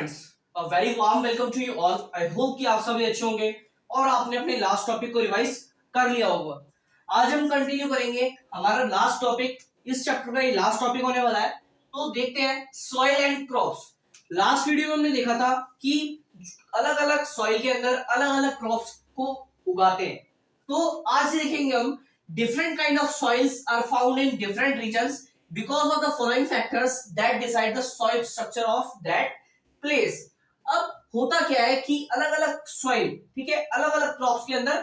Friends, a very warm welcome to you all. I hope कि आप सभी अच्छे होंगे और आपने अपने लास्ट टॉपिक को रिवाइज कर लिया होगा। आज हम कंटिन्यू करेंगे हमारा लास्ट टॉपिक। इस चैप्टर का ये लास्ट टॉपिक होने वाला है। तो देखते हैं soil and crops. Last video में हमने देखा था कि अलग अलग सॉइल के अंदर अलग अलग क्रॉप्स को उगाते हैं। तो आज देखेंगे हम different kind of soils are found in different regions because of the following factors that decide the soil structure of that place। अब होता क्या है कि अलग अलग सॉइल, ठीक है, अलग अलग क्रॉप्स के अंदर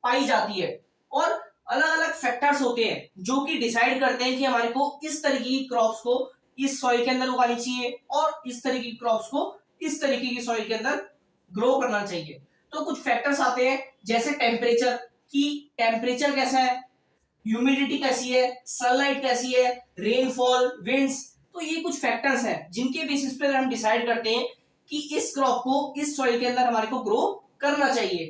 पाई जाती है और अलग अलग फैक्टर्स होते हैं जो कि डिसाइड करते हैं कि हमारे को इस तरीके की क्रॉप्स को इस सॉइल के अंदर उगानी चाहिए और इस तरीके की क्रॉप्स को इस तरीके की सॉइल के अंदर ग्रो करना चाहिए। तो कुछ फैक्टर्स आते हैं जैसे टेम्परेचर, की टेम्परेचर कैसा है, ह्यूमिडिटी कैसी है, सनलाइट कैसी है, रेनफॉल, विंड्स। तो ये कुछ फैक्टर्स हैं जिनके बेसिस पे हम डिसाइड करते हैं कि इस क्रॉप को इस सॉइल के अंदर हमारे को ग्रो करना चाहिए।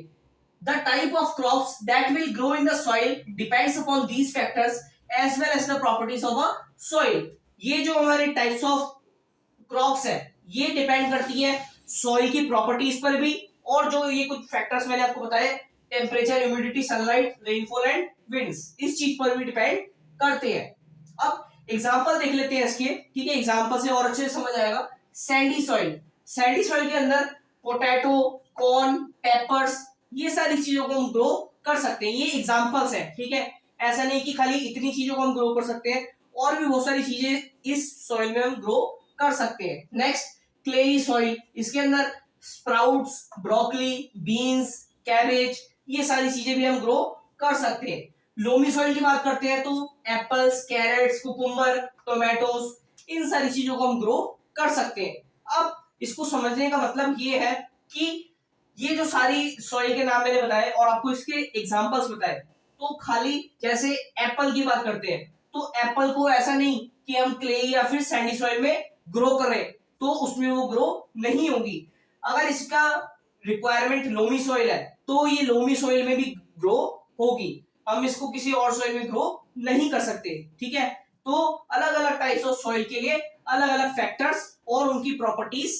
The type of crops that will grow in the soil depends upon these factors as well as the properties of a soil. ये जो हमारे टाइप्स ऑफ क्रॉप्स है ये डिपेंड करती है सॉइल की प्रॉपर्टीज पर भी, और जो ये कुछ फैक्टर्स मैंने आपको बताए, temperature, humidity, sunlight, rainfall and winds, इस चीज पर भी डिपेंड करते हैं। अब एग्जांपल देख लेते हैं इसके, ठीक है, एग्जांपल से और अच्छे से समझ आएगा। सैंडी सॉइल, सैंडी सॉइल के अंदर पोटैटो, कॉर्न, पेपर्स, ये सारी चीजों को हम ग्रो कर सकते हैं। ये एग्जांपल्स हैं, ठीक है, ऐसा नहीं कि खाली इतनी चीजों को हम ग्रो कर सकते हैं, और भी बहुत सारी चीजें इस सॉइल में हम ग्रो कर सकते हैं। नेक्स्ट क्लेई सॉइल, इसके अंदर स्प्राउट्स, ब्रोकली, बीन्स, कैबेज, ये सारी चीजें भी हम ग्रो कर सकते हैं। लोमी सॉइल की बात करते हैं तो एप्पल्स, कैरेट्स, कुकुम्बर, टोमेटोज, इन सारी चीजों को हम ग्रो कर सकते हैं। अब इसको समझने का मतलब ये है कि ये जो सारी सॉइल के नाम मैंने बताए और आपको इसके एग्जांपल्स बताए, तो खाली जैसे एप्पल की बात करते हैं तो एप्पल को ऐसा नहीं कि हम क्ले या फिर सैंडी सॉइल में ग्रो करें तो उसमें वो ग्रो नहीं होगी। अगर इसका रिक्वायरमेंट लोमी सॉइल है तो ये लोमी सॉइल में भी ग्रो होगी, हम इसको किसी और सॉइल में ग्रो नहीं कर सकते, ठीक है। तो अलग अलग टाइप्स ऑफ सॉइल के लिए अलग अलग फैक्टर्स और उनकी प्रॉपर्टीज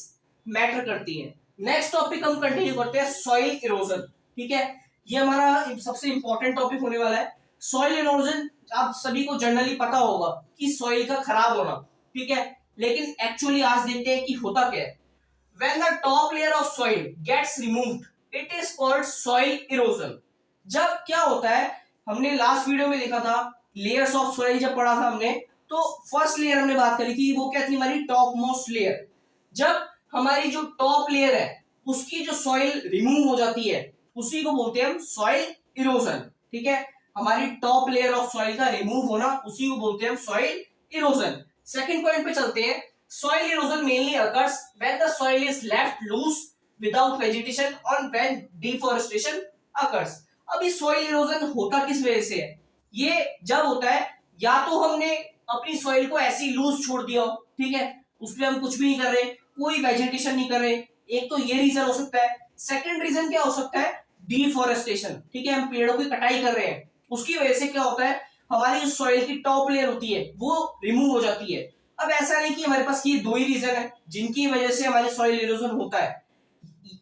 मैटर करती हैं। नेक्स्ट टॉपिक हम कंटिन्यू करते हैं, सॉइल इरोजन, ठीक है। ये हमारा सबसे इंपॉर्टेंट टॉपिक होने वाला है। सॉइल इरोजन आप सभी को जनरली पता होगा कि सॉइल का खराब होना, ठीक है, लेकिन एक्चुअली आज देखते हैं कि होता क्या है। When the top layer of soil gets removed, it is called soil erosion। जब क्या होता है, हमने लास्ट वीडियो में देखा था लेयर्स ऑफ सॉइल, जब पढ़ा था हमने, तो फर्स्ट लेयर हमने बात करी थी, वो क्या थी, हमारी टॉप मोस्ट लेयर। जब हमारी जो टॉप लेयर है उसकी जो सॉइल रिमूव हो जाती है उसी को बोलते हैं हम सॉइल इरोजन, ठीक है। हमारी टॉप लेयर ऑफ सॉइल का रिमूव होना उसी को बोलते हैं हम सॉइल इरोजन। सेकंड पॉइंट पे चलते हैं। Soil erosion mainly occurs when the soil is left loose without vegetation or when deforestation occurs। अब इस soil erosion होता किस वजह से है? ये जब होता है या तो हमने अपनी soil को ऐसी लूज छोड़ दिया हो, ठीक है, उसमें हम कुछ भी नहीं कर रहे, कोई वेजिटेशन नहीं कर रहे, एक तो ये रीजन हो सकता है। सेकंड रीजन क्या हो सकता है, डिफॉरेस्टेशन, ठीक है, हम पेड़ों की कटाई कर रहे हैं, उसकी वजह से क्या होता है, हमारी सॉइल की टॉप लेयर होती है वो रिमूव हो जाती है। अब ऐसा नहीं कि हमारे पास ये दो ही रीजन है जिनकी वजह से हमारी सॉइल इरोजन होता है।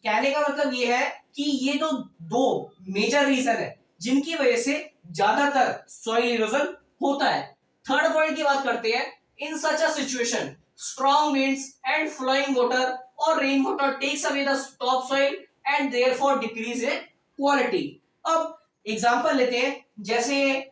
कहने का मतलब ये है कि ये तो दो मेजर रीजन है जिनकी वजह से ज्यादातर सॉइल इरोजन होता है। थर्ड पॉइंट की बात करते हैं। In such a situation strong winds and flowing water और rain water takes away the top soil and therefore decrease in quality. अब एग्जांपल लेते हैं, जैसे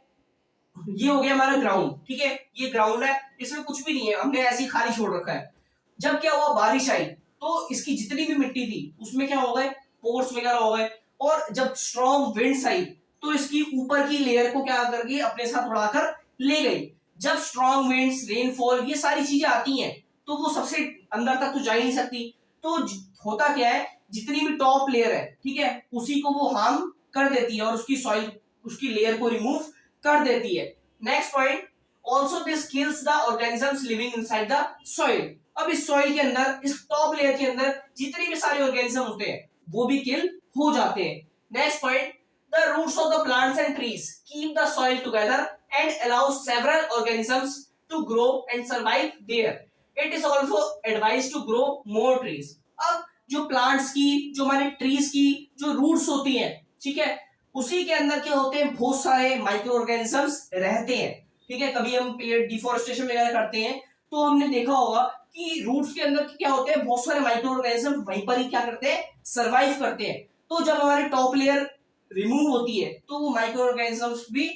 ये हो गया हमारा ग्राउंड, ठीक है, ये ग्राउंड है, इसमें कुछ भी नहीं है, हमने ऐसे ही खाली छोड़ रखा है। जब क्या हुआ, बारिश आई तो इसकी जितनी भी मिट्टी थी उसमें क्या हो गए, पोर्स वगैरह हो गए, और जब स्ट्रॉन्ग विंड्स आई तो इसकी ऊपर की लेयर को क्या करके अपने साथ उड़ाकर ले गई। जब स्ट्रॉन्ग विंड्स, रेनफॉल, ये सारी चीजें आती हैं तो वो सबसे अंदर तक तो जा ही नहीं सकती, तो होता क्या है, जितनी भी टॉप लेयर है, ठीक है, उसी को वो हार्म कर देती है और उसकी सॉइल, उसकी लेयर को रिमूव कर देती है। Next point, also this kills the organisms living inside the soil. अब इस सॉइल के अंदर, इस टॉप लेयर के अंदर जितने भी सारे ऑर्गेनिज्म होते हैं वो भी किल हो जाते हैं। Next point, the roots of the plants and trees keep the soil together and allow several organisms to grow and survive there. It is also advise to grow more trees. अब जो plants की, जो हमारे trees की जो roots होती हैं, ठीक है, उसी के अंदर क्या होते हैं, बहुत सारे माइक्रो ऑर्गेनिजम्स रहते हैं। ठीक है, कभी हम डिफोरेस्टेशन वगैरह करते हैं तो हमने देखा होगा कि रूट्स के अंदर क्या होते हैं, बहुत सारे माइक्रो ऑर्गेनिज्म वहीं पर ही क्या करते हैं, सरवाइव करते हैं। तो जब हमारी टॉप लेयर रिमूव होती है तो वो माइक्रो ऑर्गेनिजम्स भी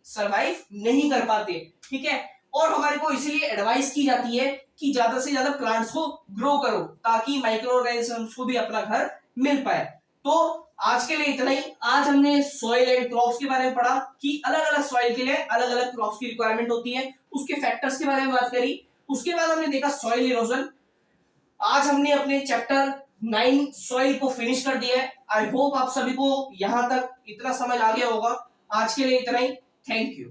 सरवाइव नहीं कर पाते। ठीक है, और हमारे को इसीलिए एडवाइस की जाती है कि ज्यादा से ज्यादा प्लांट्स को ग्रो करो ताकि माइक्रो ऑर्गेनिजम्स को भी अपना घर मिल पाए। तो आज के लिए इतना ही। आज हमने सॉइल एंड क्रॉप्स के बारे में पढ़ा कि अलग अलग सॉइल के लिए अलग अलग क्रॉप्स की रिक्वायरमेंट होती है, उसके फैक्टर्स के बारे में बात करी। उसके बाद हमने देखा सॉइल इरोजन। आज हमने अपने चैप्टर 9 सॉइल को फिनिश कर दिया है। आई होप आप सभी को यहां तक इतना समझ आ गया होगा। आज के लिए इतना ही। Thank you.